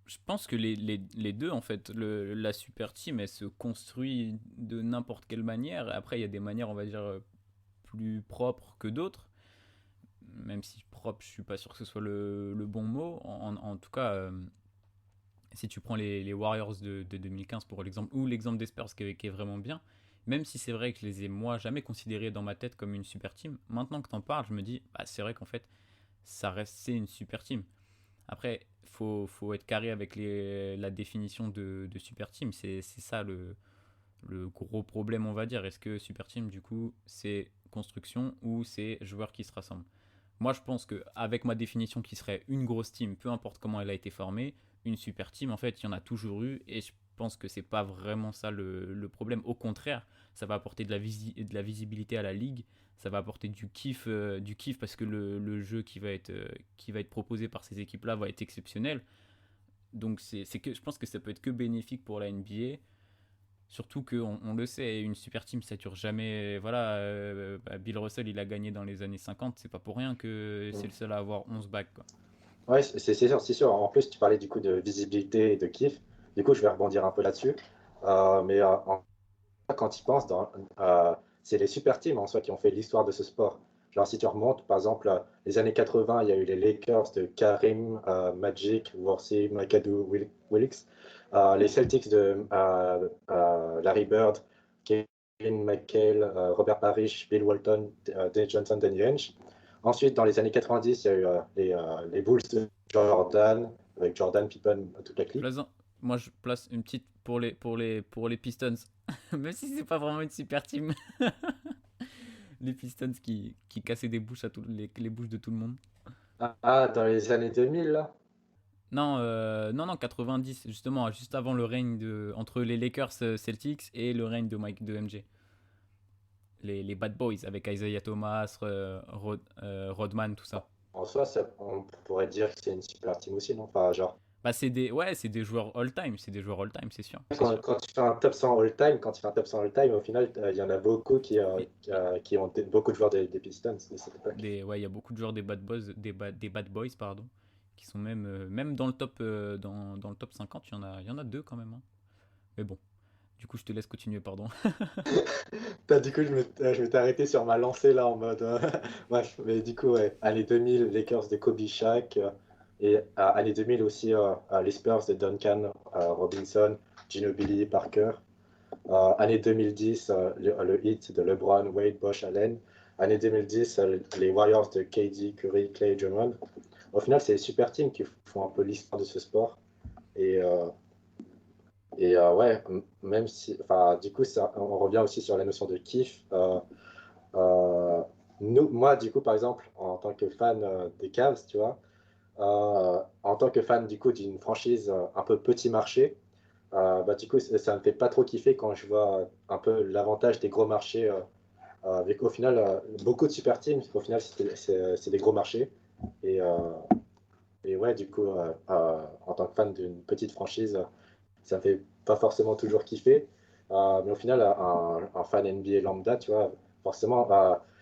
je pense que les deux, en fait, la super team, elle se construit de n'importe quelle manière. Après, il y a des manières, on va dire, plus propres que d'autres. Même si propre, je suis pas sûr que ce soit le bon mot. En tout cas, si tu prends les Warriors de 2015 pour l'exemple, ou l'exemple des Spurs qui est vraiment bien, même si c'est vrai que je les ai moi jamais considérés dans ma tête comme une super team, maintenant que t'en parles, je me dis, bah, c'est vrai qu'en fait, c'est une super team. Après, faut être carré avec la définition de super team. C'est ça le gros problème, on va dire. Est-ce que super team, du coup, c'est construction ou c'est joueurs qui se rassemblent? Moi, je pense qu'avec ma définition qui serait une grosse team, peu importe comment elle a été formée, une super team, en fait, il y en a toujours eu. Et je pense que c'est pas vraiment ça le problème. Au contraire, ça va apporter de la visibilité à la ligue. Ça va apporter du kiff parce que le jeu qui va être proposé par ces équipes-là va être exceptionnel. Donc je pense que ça peut être que bénéfique pour la NBA. Surtout qu'on on le sait, une super team ça dure jamais. Voilà, Bill Russell il a gagné dans les années 50, c'est pas pour rien que c'est le seul à avoir 11 bacs, quoi. Ouais, c'est sûr, c'est sûr. En plus, tu parlais du coup de visibilité et de kiff. Du coup, je vais rebondir un peu là-dessus. Mais quand tu penses, c'est les super teams en soi qui ont fait l'histoire de ce sport. Genre, si tu remontes, par exemple, les années 80, il y a eu les Lakers de Karim, Magic, Worthy, McAdoo, Wilkes. Les Celtics de Larry Bird, Kevin McHale, Robert Parrish, Bill Walton, Dave Johnson, Danny Ainge. Ensuite, dans les années 90, il y a eu les Bulls de Jordan, avec Jordan, Pippen, toute la clique. Moi je place une petite pour les Pistons, même si c'est pas vraiment une super team. Les Pistons qui cassaient des bouches à les bouches de tout le monde. Dans les années 2000, là. Non, non, 90, justement, juste avant le règne entre les Lakers Celtics et le règne de MJ. Les Bad Boys avec Isaiah Thomas, Rodman, tout ça. En soi, on pourrait dire que c'est une super team aussi, non? Enfin, genre, Bah, c'est des joueurs all-time, c'est des joueurs all-time, c'est sûr, c'est sûr. quand tu fais un top 100 all-time, quand tu fais un top 100 all-time, au final, il y en a beaucoup Et, qui ont beaucoup de joueurs des Pistons de cette époque. ouais, il y a beaucoup de joueurs des Bad Boys, pardon, qui sont même dans le top 50, il y en a deux quand même, hein. Mais bon. Du coup, je te laisse continuer, pardon. Du coup, je m'étais arrêté sur ma lancée là en mode. Bref, mais du coup, ouais, année 2000, Lakers de Kobe Shaq, et année 2000 aussi, les Spurs de Duncan Robinson, Ginobili, Parker. Année 2010, le Heat de LeBron, Wade, Bosh, Allen. Année 2010, les Warriors de KD, Curry, Clay, Drummond. Au final, c'est les super teams qui font un peu l'histoire de ce sport. Et, ouais, même si, enfin, du coup, on revient aussi sur la notion de kiff. Euh, Moi, du coup, par exemple, en tant que fan des Cavs, tu vois, en tant que fan du coup d'une franchise un peu petit marché, bah, du coup, ça me fait pas trop kiffer quand je vois un peu l'avantage des gros marchés, avec au final beaucoup de super teams. Au final, c'est des gros marchés. Et, et ouais, du coup, en tant que fan d'une petite franchise, ça me fait pas forcément toujours kiffer. Mais au final, un fan NBA lambda, tu vois, forcément,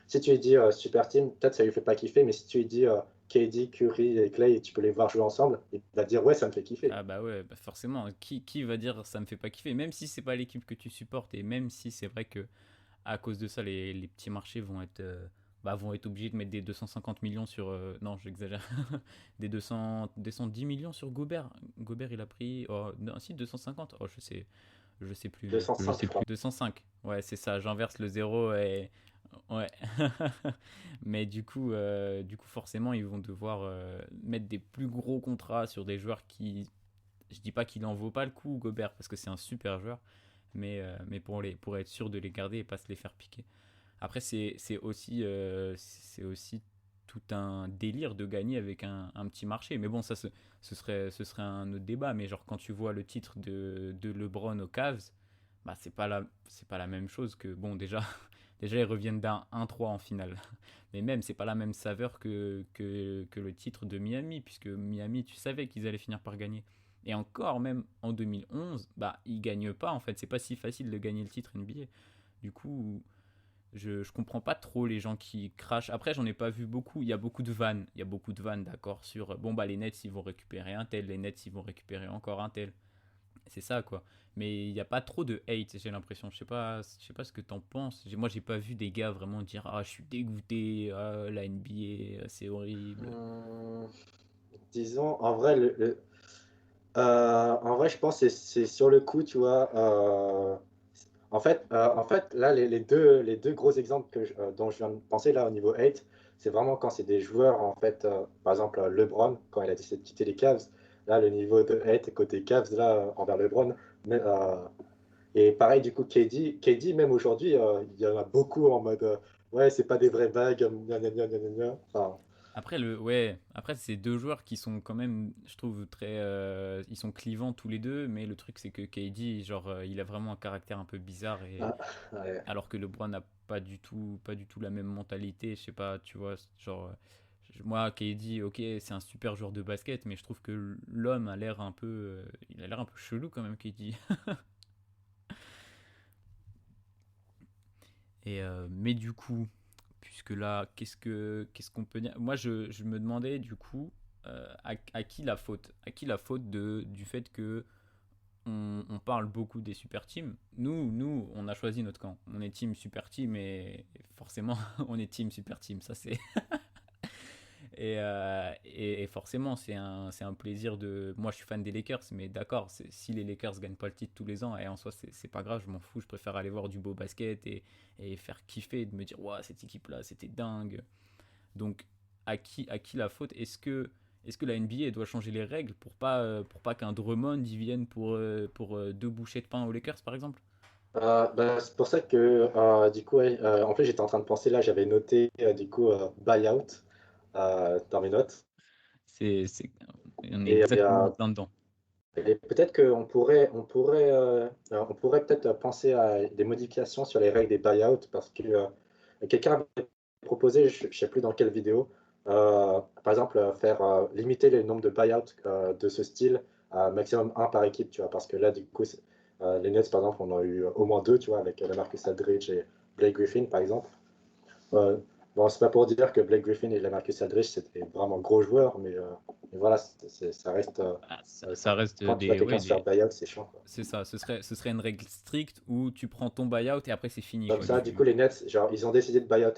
si tu lui dis super team, peut-être ça lui fait pas kiffer, mais si tu lui dis KD, Curry et Clay, tu peux les voir jouer ensemble, il va dire ouais, ça me fait kiffer. Ah bah ouais, bah forcément. Qui va dire ça me fait pas kiffer, même si c'est pas l'équipe que tu supportes et même si c'est vrai que à cause de ça, les petits marchés vont être obligés de mettre des 250 millions sur. Non, j'exagère. Des 210 millions sur Gobert. Gobert, il a pris. Oh, non, si, 250. Oh, je sais plus. 205, je crois. 205. Ouais, c'est ça. J'inverse le zéro et. Ouais. Mais du coup, forcément, ils vont devoir mettre des plus gros contrats sur des joueurs qui. Je dis pas qu'il en vaut pas le coup, Gobert, parce que c'est un super joueur, mais pour être sûr de les garder et pas se les faire piquer. Après, c'est aussi tout un délire de gagner avec un petit marché. Mais bon, ce serait un autre débat. Mais genre, quand tu vois le titre de LeBron aux Cavs, bah, c'est pas la même chose que. Bon, déjà, déjà ils reviennent d'un 1-3 en finale. Mais même, c'est pas la même saveur que le titre de Miami, puisque Miami, tu savais qu'ils allaient finir par gagner. Et encore, même en 2011, bah, ils gagnent pas en fait. C'est pas si facile de gagner le titre NBA. Du coup, je comprends pas trop les gens qui crachent. Après, j'en ai pas vu beaucoup. Il y a beaucoup de vannes. Il y a beaucoup de vannes, d'accord, sur bon, bah, les Nets, ils vont récupérer un tel. Les Nets, ils vont récupérer encore un tel. C'est ça, quoi. Mais il n'y a pas trop de hate, j'ai l'impression. Je sais pas ce que t'en penses. Moi, j'ai pas vu des gars vraiment dire ah, je suis dégoûté, ah, la NBA, c'est horrible. Hum, Disons, en vrai, en vrai, je pense que c'est sur le coup, tu vois. En fait, là, les deux gros exemples dont je viens de penser là au niveau 8, c'est vraiment quand c'est des joueurs, en fait, par exemple LeBron, quand il a décidé de quitter les Cavs, là, le niveau de 8 côté Cavs, là, envers LeBron. Mais, et pareil, du coup, KD même aujourd'hui, il y en a beaucoup en mode, ouais, c'est pas des vrais bagues, gna gna gna gna gna gna. Enfin, Après c'est deux joueurs qui sont quand même, je trouve très, ils sont clivants tous les deux, mais le truc c'est que KD, genre, il a vraiment un caractère un peu bizarre et ah, ouais. alors que LeBron n'a pas du tout la même mentalité, je sais pas, tu vois, genre, moi KD, ok, c'est un super joueur de basket, mais je trouve que l'homme a l'air un peu, il a l'air un peu chelou quand même KD. Mais du coup, puisque là, qu'est-ce qu'on peut dire? Moi, je me demandais du coup à qui la faute? À qui la faute du fait que on parle beaucoup des super teams? Nous, on a choisi notre camp. On est team super team et forcément, on est team super team. Ça, c'est. Et forcément, c'est un plaisir de. Moi, je suis fan des Lakers, mais d'accord, si les Lakers gagnent pas le titre tous les ans, et en soi, c'est pas grave, je m'en fous. Je préfère aller voir du beau basket et faire kiffer, de me dire, waouh, cette équipe-là, c'était dingue. Donc, à qui la faute? Est-ce que la NBA doit changer les règles pour pas qu'un Drummond y vienne pour deux bouchées de pain aux Lakers, par exemple? Bah, c'est pour ça que, du coup, ouais, en fait, j'étais en train de penser là, j'avais noté, du coup, buyout dans mes notes. C'est, on est Et, exactement en plein dedans. et peut-être on pourrait peut-être penser à des modifications sur les règles des buyouts parce que quelqu'un avait proposé, je ne sais plus dans quelle vidéo, par exemple, faire limiter le nombre de buyouts de ce style à maximum un par équipe, tu vois, parce que là, du coup, les Nets, par exemple, on en a eu au moins deux, tu vois, avec Marcus Aldridge et Blake Griffin, par exemple. Euh, Bon, c'est pas pour dire que Blake Griffin et LaMarcus Aldridge, c'était vraiment gros joueurs, mais voilà, ça reste. Ah, ça reste Quand tu vois des, quelqu'un ouais, se faire buyout, c'est chiant, quoi. c'est ça. Ce serait une règle stricte où tu prends ton buyout et après c'est fini, Comme quoi. ça, du coup, les Nets, genre, ils ont décidé de buyout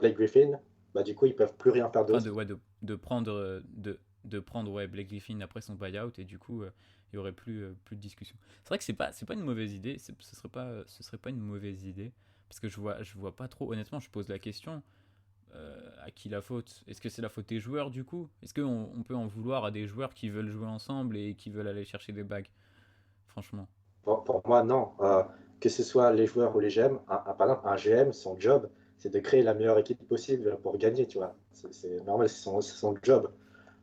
Blake Griffin, bah, du coup, ils peuvent plus rien faire Enfin, d'autre. ouais, de prendre ouais, Blake Griffin après son buyout et du coup, il y aurait plus de discussion. C'est vrai que c'est pas une mauvaise idée. Ce serait pas une mauvaise idée parce que je vois pas trop. Honnêtement, je pose la question. À qui la faute? Est-ce que c'est la faute des joueurs du coup? Est-ce qu'on peut en vouloir à des joueurs qui veulent jouer ensemble et qui veulent aller chercher des bagues? Franchement. Pour moi, non. Que ce soit les joueurs ou les GM, par exemple, un GM, son job, c'est de créer la meilleure équipe possible pour gagner, tu vois. C'est normal, c'est son job.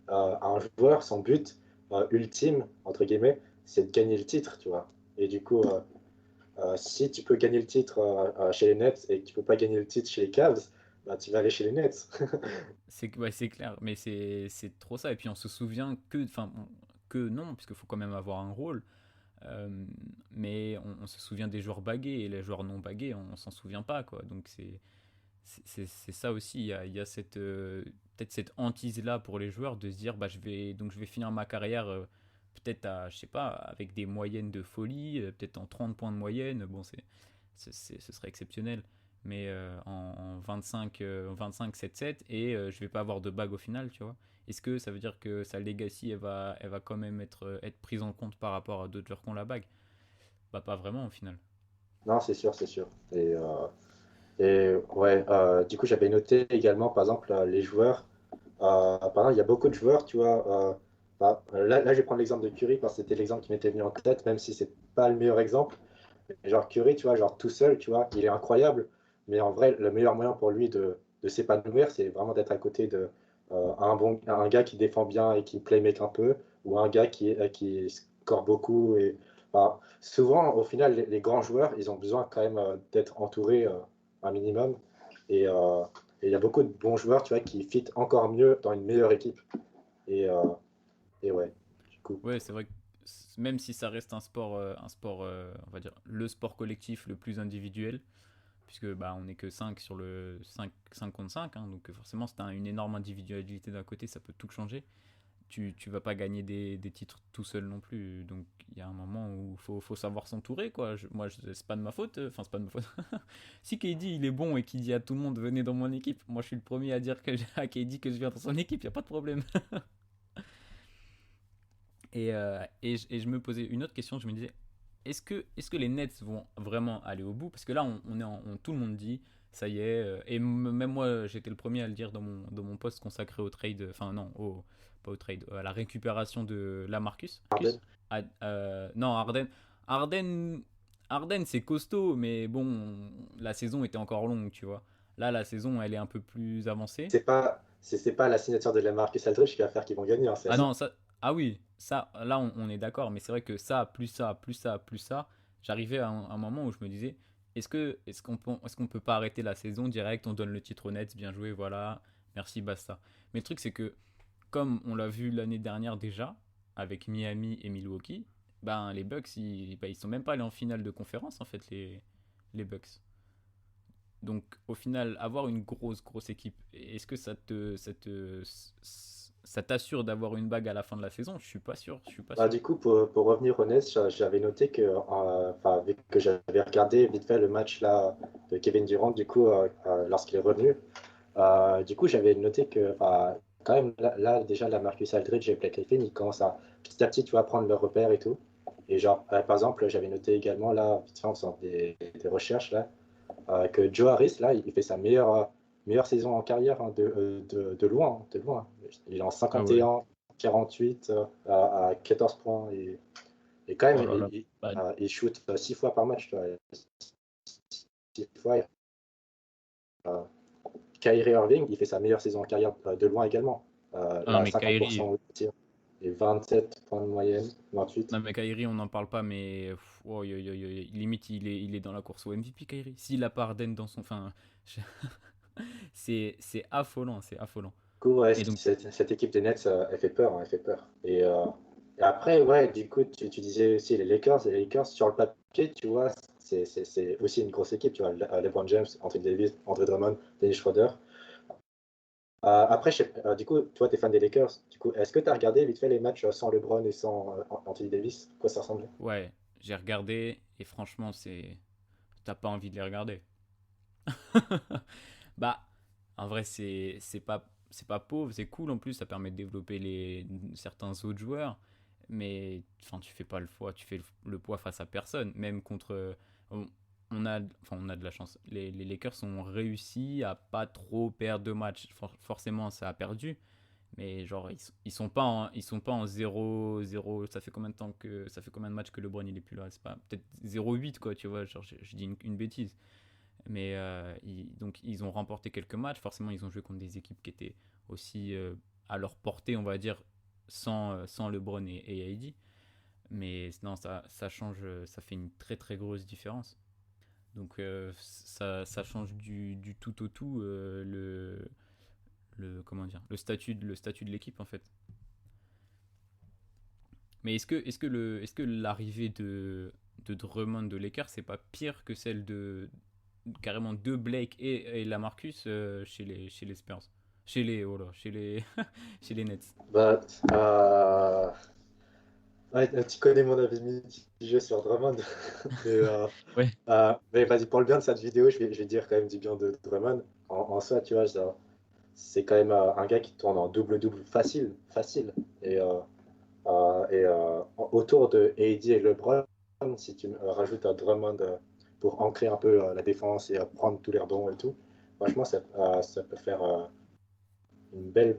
Un joueur, son but ultime, entre guillemets, c'est de gagner le titre, tu vois. Et du coup, si tu peux gagner le titre chez les Nets et que tu peux pas gagner le titre chez les Cavs, bah, tu vas aller chez les Nets. Ouais, c'est clair, mais c'est trop ça. Et puis on se souvient que non, puisqu'il faut quand même avoir un rôle. Mais on se souvient des joueurs bagués et les joueurs non bagués, on s'en souvient pas, quoi. Donc c'est ça aussi. Il y a peut-être cette hantise là pour les joueurs de se dire bah je vais finir ma carrière peut-être à je sais pas avec des moyennes de folie, peut-être en 30 points de moyenne. Bon ce serait exceptionnel. Mais en 25 7-7 et je vais pas avoir de bague au final, tu vois. Est-ce que ça veut dire que sa legacy elle va quand même être prise en compte par rapport à d'autres joueurs qui ont la bague? Bah pas vraiment au final. Non, c'est sûr, c'est sûr. Et ouais, du coup, j'avais noté également, par exemple, les joueurs. Par exemple, il y a beaucoup de joueurs, tu vois. Là, je vais prendre l'exemple de Curry parce que c'était l'exemple qui m'était venu en tête, même si c'est pas le meilleur exemple. Mais genre Curry, tu vois, genre tout seul, tu vois, il est incroyable. Mais en vrai, le meilleur moyen pour lui de s'épanouir, c'est vraiment d'être à côté de un gars qui défend bien et qui playmake un peu, ou un gars qui score beaucoup. Souvent, au final, les grands joueurs, ils ont besoin quand même d'être entourés un minimum. Et et il y a beaucoup de bons joueurs, tu vois, qui fit encore mieux dans une meilleure équipe. Et, euh, et ouais, du coup. Ouais, c'est vrai que même si ça reste un sport, on va dire, le sport collectif le plus individuel, puisque bah, on n'est que 5 sur le 5 contre 5, hein, donc forcément, c'est une énorme individualité d'un côté, ça peut tout changer. Tu vas pas gagner des titres tout seul non plus, donc il y a un moment où faut savoir s'entourer, quoi. Moi, c'est pas de ma faute, enfin, c'est pas de ma faute. Si KD il est bon et qu'il dit à tout le monde, venez dans mon équipe, moi je suis le premier à dire à KD que je viens dans son équipe, y a pas de problème. Et je me posais une autre question, je me disais, est-ce que les Nets vont vraiment aller au bout? Parce que là, tout le monde dit, ça y est, et même moi, j'étais le premier à le dire dans mon post consacré au trade, enfin non, pas au trade, à la récupération de Lamarcus. Harden. Non, Harden, Harden c'est costaud, mais bon, la saison était encore longue, tu vois. Là, la saison, elle est un peu plus avancée. C'est pas la signature de Lamarcus Aldridge qui va faire qu'ils vont gagner, hein, Ah non, ça. Ah oui, ça, là on est d'accord, mais c'est vrai que ça, plus ça, plus ça, plus ça, j'arrivais à un moment où je me disais, est-ce qu'on peut pas arrêter la saison direct, on donne le titre aux Nets, bien joué, voilà, merci, basta. Mais le truc c'est que, comme on l'a vu l'année dernière déjà, avec Miami et Milwaukee, ben les Bucks, ils sont même pas allés en finale de conférence en fait, les Bucks. Donc au final, avoir une grosse équipe, est-ce que ça t'assure d'avoir une bague à la fin de la saison? Je suis pas sûr, je suis pas sûr. Du coup, pour revenir au Nets, j'avais noté que, vu que j'avais regardé vite fait le match là de Kevin Durant, du coup, lorsqu'il est revenu, du coup, j'avais noté que, quand même, là, déjà, la Marcus Aldridge et Blake Griffin, ils commencent petit à petit, tu vois, prendre leur repère et tout. Et genre, par exemple, j'avais noté également, là, vite fait, en faisant des recherches, là, que Joe Harris, là, il fait sa meilleure saison en carrière, hein, de loin, hein, de loin. Il est en Ah ouais. 51, 48, à 14 points. Et quand même, Oh là là. Bah, il shoot 6 fois par match, tu vois. 6 fois. Kyrie Irving, il fait sa meilleure saison en carrière de loin également. non À mais Kyrie, 50% au tir et 27 points de moyenne, 28. non mais Kyrie, on n'en parle pas, mais oh, limite il est dans la course au MVP Kyrie. S'il a pas Harden dans son, enfin, je- c'est affolant, c'est affolant. Du coup, ouais, Et donc, cette équipe des Nets, elle fait peur, hein, elle fait peur. Et après, ouais, du coup, tu disais aussi les Lakers sur le papier, tu vois, c'est aussi une grosse équipe, tu vois. LeBron James, Anthony Davis, Andre Drummond, Dennis Schroeder. Après, du coup, toi, tu es fan des Lakers. Du coup, est-ce que tu as regardé vite fait les matchs sans LeBron et sans Anthony Davis? À quoi ça ressemblait? Ouais, j'ai regardé et franchement, t'as pas envie de les regarder. Bah, en vrai, c'est pas pauvre, c'est cool en plus, ça permet de développer certains autres joueurs, mais enfin, tu fais pas le poids, tu fais le poids face à personne, même contre. On, on a de la chance. Les Lakers ont réussi à pas trop perdre de matchs. Forcément, ça a perdu, mais genre ils sont pas en 0-0. Ça fait combien de matchs que LeBron il est plus là? C'est pas peut-être 0-8 quoi, tu vois, genre je dis une bêtise. Mais donc ils ont remporté quelques matchs. Forcément, ils ont joué contre des équipes qui étaient aussi à leur portée, on va dire, sans LeBron et AD. Mais non, ça change, ça fait une très très grosse différence. Donc ça change du tout au tout comment dire, le statut de l'équipe en fait. Mais est-ce que l'arrivée de Drummond de Lakers, c'est pas pire que celle carrément de Blake et Lamarcus chez les Spurs, chez les Nets? Bah, ouais, tu connais mon avis mitigé sur Drummond. mais, Ouais. mais vas-y, pour le bien de cette vidéo, je vais dire quand même du bien de Drummond. En soi, tu vois, c'est quand même un gars qui tourne en double-double facile, facile. Autour de AD et LeBron, si tu rajoutes un Drummond pour ancrer un peu la défense et prendre tous les rebonds et tout, franchement, ça peut faire une belle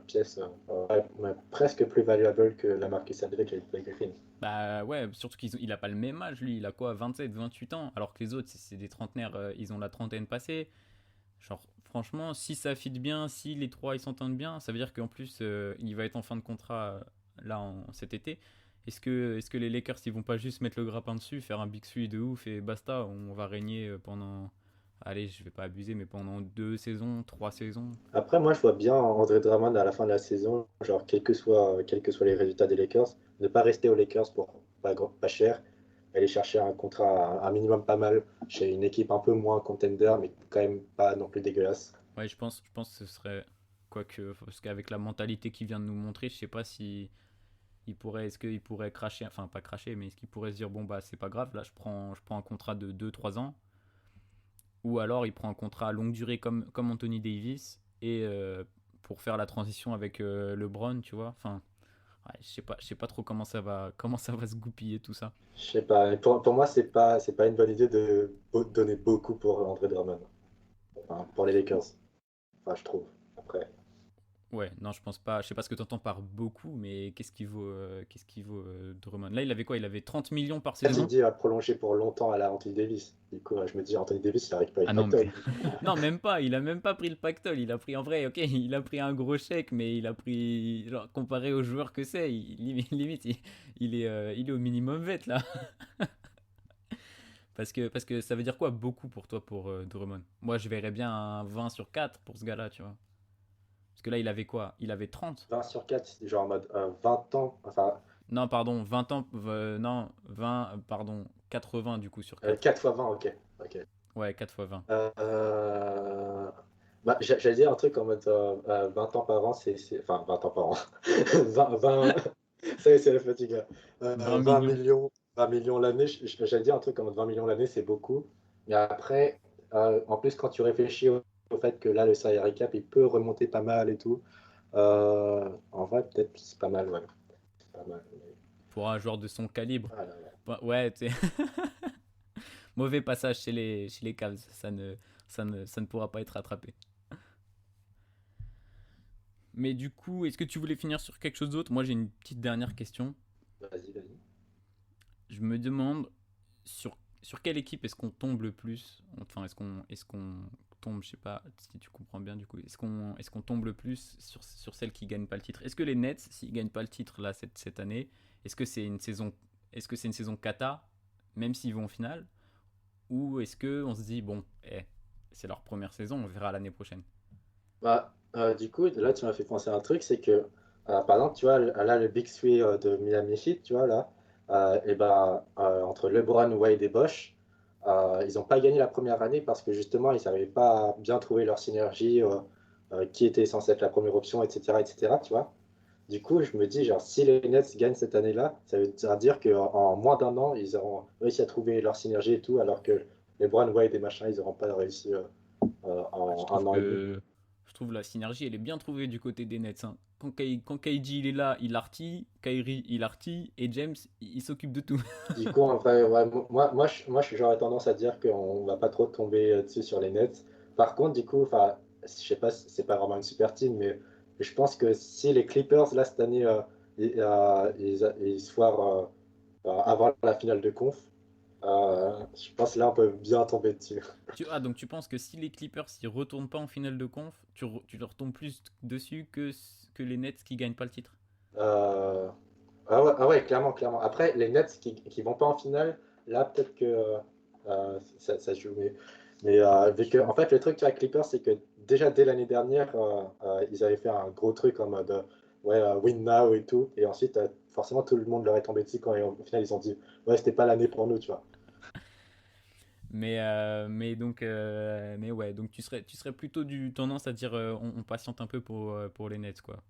pièce, presque plus valuable que la Marcus Aldridge et Blake Griffin. Bah ouais, surtout qu'il a pas le même âge, lui, il a quoi, 27, 28 ans, alors que les autres, c'est des trentenaires, ils ont la trentaine passée. Genre, franchement, si ça fit bien, si les trois ils s'entendent bien, ça veut dire qu'en plus, il va être en fin de contrat là cet été. Est-ce que les Lakers ils vont pas juste mettre le grappin dessus, faire un big three de ouf et basta, on va régner pendant, allez, je vais pas abuser, mais pendant 2 saisons, 3 saisons. Après, moi, je vois bien André Drummond à la fin de la saison, genre, quels que soient les résultats des Lakers, ne pas rester aux Lakers pour pas cher, aller chercher un contrat un minimum pas mal chez une équipe un peu moins contender, mais quand même pas non plus dégueulasse. Ouais, je pense que ce serait. Quoique, parce qu'avec la mentalité qu'il vient de nous montrer, je sais pas si est-ce qu'il pourrait cracher, enfin pas cracher, mais est-ce qu'il pourrait se dire bon bah c'est pas grave, là je prends un contrat de 2 3 ans, ou alors il prend un contrat à longue durée comme Anthony Davis et pour faire la transition avec LeBron, tu vois. Enfin, ouais, je sais pas trop comment ça va se goupiller tout ça. Je sais pas, pour moi, c'est pas une bonne idée de donner beaucoup pour André Drummond, enfin, pour les Lakers, enfin, je trouve. Après, Ouais, non, je pense pas. Je sais pas ce que tu entends par beaucoup, mais qu'est-ce qu'il vaut Drummond? Là, il avait quoi? Il avait 30 millions par j'ai saison? dit à prolonger pour longtemps à la Anthony Davis. Du coup, je me dis, Anthony Davis, il n'arrive pas Ah avec non, Pacton. non, même pas. Il a même pas pris le pactole. Il a pris en vrai, ok, il a pris un gros chèque, mais il a pris, genre, comparé aux joueurs que c'est, limite, il est au minimum vet là. Parce que ça veut dire quoi beaucoup pour toi pour Drummond? Moi, je verrais bien un 20 sur 4 pour ce gars-là, tu vois. Parce que là, il avait quoi? Il avait 30? 20 sur 4, c'est genre en mode 20 ans, enfin, Non, pardon, 20 ans, non, 20, pardon, 80 du coup sur 4. 4 fois 20, ok. Ok. Ouais, 4 fois 20. Bah, j'allais dire un truc en mode 20 ans par an, enfin 20 ans par an. 20, ça y est, c'est la fatigue, là. 20 20 millions. millions, 20 millions l'année, j'allais dire un truc en mode 20 millions l'année, c'est beaucoup. Mais après, en plus, quand tu réfléchis au fait que là, le salary cap, il peut remonter pas mal et tout, en vrai, peut-être que c'est pas mal, ouais. C'est pas mal. Pour un joueur de son calibre. Ah là là. Bah, ouais, tu sais. Mauvais passage chez les Cavs. Ça ne pourra pas être rattrapé. Mais du coup, est-ce que tu voulais finir sur quelque chose d'autre? Moi, j'ai une petite dernière question. Vas-y, vas-y. Je me demande sur quelle équipe est-ce qu'on tombe le plus? Enfin, est-ce qu'on tombe, je sais pas si tu comprends bien du coup. Est-ce qu'on tombe le plus sur celle qui gagne pas le titre? Est-ce que les Nets, s'ils gagnent pas le titre là cette année, est-ce que c'est une saison, cata, même s'ils vont en finale, ou est-ce que on se dit bon, c'est leur première saison, on verra l'année prochaine. Bah, du coup, là, tu m'as fait penser à un truc, c'est que, par exemple, tu vois, là, le Big Three de Miami Heat, tu vois, là, et ben, entre LeBron, Wade et Bosh, Ils n'ont pas gagné la première année parce que justement, ils n'arrivaient pas à bien trouver leur synergie, qui était censé être la première option, etc., etc., tu vois. Du coup, je me dis, genre, si les Nets gagnent cette année-là, ça veut dire qu'en moins d'un an, ils auront réussi à trouver leur synergie et tout, alors que les Brown, Wade et machin, ils n'auront pas réussi Ouais, en un an et demi. je trouve la synergie, elle est bien trouvée du côté des Nets, hein. Quand KG il est là, il artille, Kyrie il artille, et James il s'occupe de tout. Du coup, en vrai, ouais, j'aurais tendance à dire qu'on va pas trop tomber dessus sur les Nets. Par contre, du coup, enfin, je sais pas, c'est pas vraiment une super team, mais je pense que si les Clippers, là, cette année, ils se foirent avant la finale de conf, je pense que là, on peut bien tomber dessus. Donc tu penses que si les Clippers ils retournent pas en finale de conf, tu leur tombes plus dessus que les Nets qui gagnent pas le titre? Euh, ah ouais, clairement, clairement. Après, les Nets qui vont pas en finale, là, peut-être que ça se joue. Mais vu que, en fait, le truc tu vois, avec Clippers, c'est que déjà dès l'année dernière, ils avaient fait un gros truc en mode ouais, win now et tout. Et ensuite, forcément, tout le monde leur est tombé dessus quand au final, ils ont dit ouais, c'était pas l'année pour nous, tu vois. Mais ouais, donc tu serais plutôt du tendance à dire on patiente un peu pour les Nets, quoi.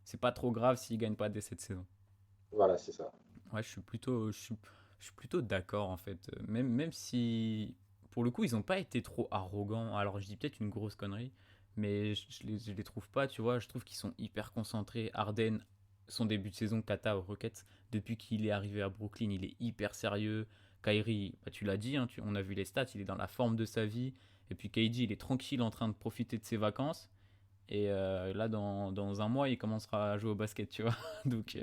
C'est pas trop grave s'ils gagnent pas dès cette saison. Voilà, c'est ça. Ouais, je suis plutôt d'accord en fait. Même si, pour le coup, ils ont pas été trop arrogants. Alors, je dis peut-être une grosse connerie, mais je les trouve pas, tu vois. Je trouve qu'ils sont hyper concentrés. Harden, son début de saison, Kata aux Rockets, depuis qu'il est arrivé à Brooklyn, il est hyper sérieux. Kyrie, bah, tu l'as dit, hein, on a vu les stats, il est dans la forme de sa vie. Et puis KD, il est tranquille en train de profiter de ses vacances. Et là, dans un mois, il commencera à jouer au basket, tu vois. Donc,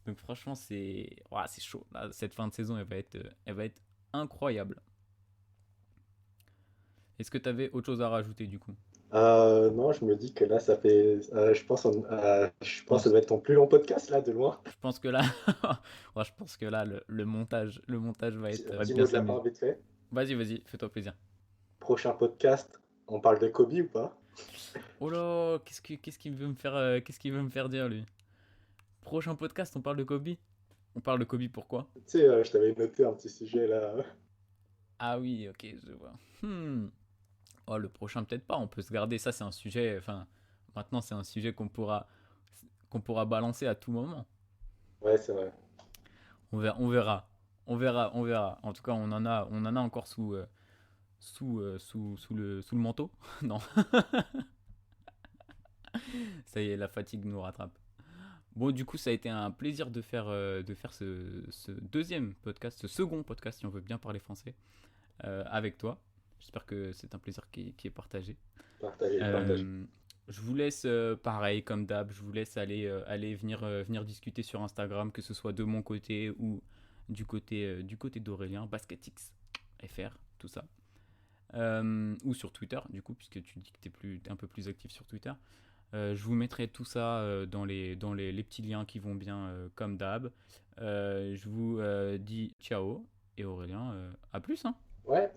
Donc franchement, c'est chaud. Là, cette fin de saison, elle va être incroyable. Est-ce que tu avais autre chose à rajouter du coup? Non, je me dis que là, ça fait. Je pense que ça pense, doit être ton plus long podcast, là, de loin. je pense que là, ouais, je pense que là, le montage va Petit bien mot de la fin s'amuser. vite fait. Vas-y, fais-toi plaisir. Prochain podcast, on parle de Kobe ou pas? Oh là, qu'est-ce qu'il veut me faire dire lui? Prochain podcast, on parle de Kobe. On parle de Kobe pourquoi? Tu sais, je t'avais noté un petit sujet là. Ah oui, ok, je vois. Oh, le prochain peut-être pas. On peut se garder. Ça, c'est un sujet. Enfin, maintenant, c'est un sujet qu'on pourra balancer à tout moment. Ouais, c'est vrai. On verra. En tout cas, on en a encore sous le manteau. Non, ça y est, la fatigue nous rattrape. Bon, du coup, ça a été un plaisir de faire ce deuxième podcast, ce second podcast, si on veut bien parler français, avec toi. J'espère que c'est un plaisir qui est partagé. Partagez, partagez. Euh, je vous laisse, pareil, comme d'hab, je vous laisse aller venir discuter sur Instagram, que ce soit de mon côté ou du côté d'Aurélien, BasketXFR, tout ça. Ou sur Twitter, du coup, puisque tu dis que t'es un peu plus actif sur Twitter. Je vous mettrai tout ça dans les petits liens qui vont bien, comme d'hab. Je vous dis ciao, et Aurélien, à plus, hein. Ouais,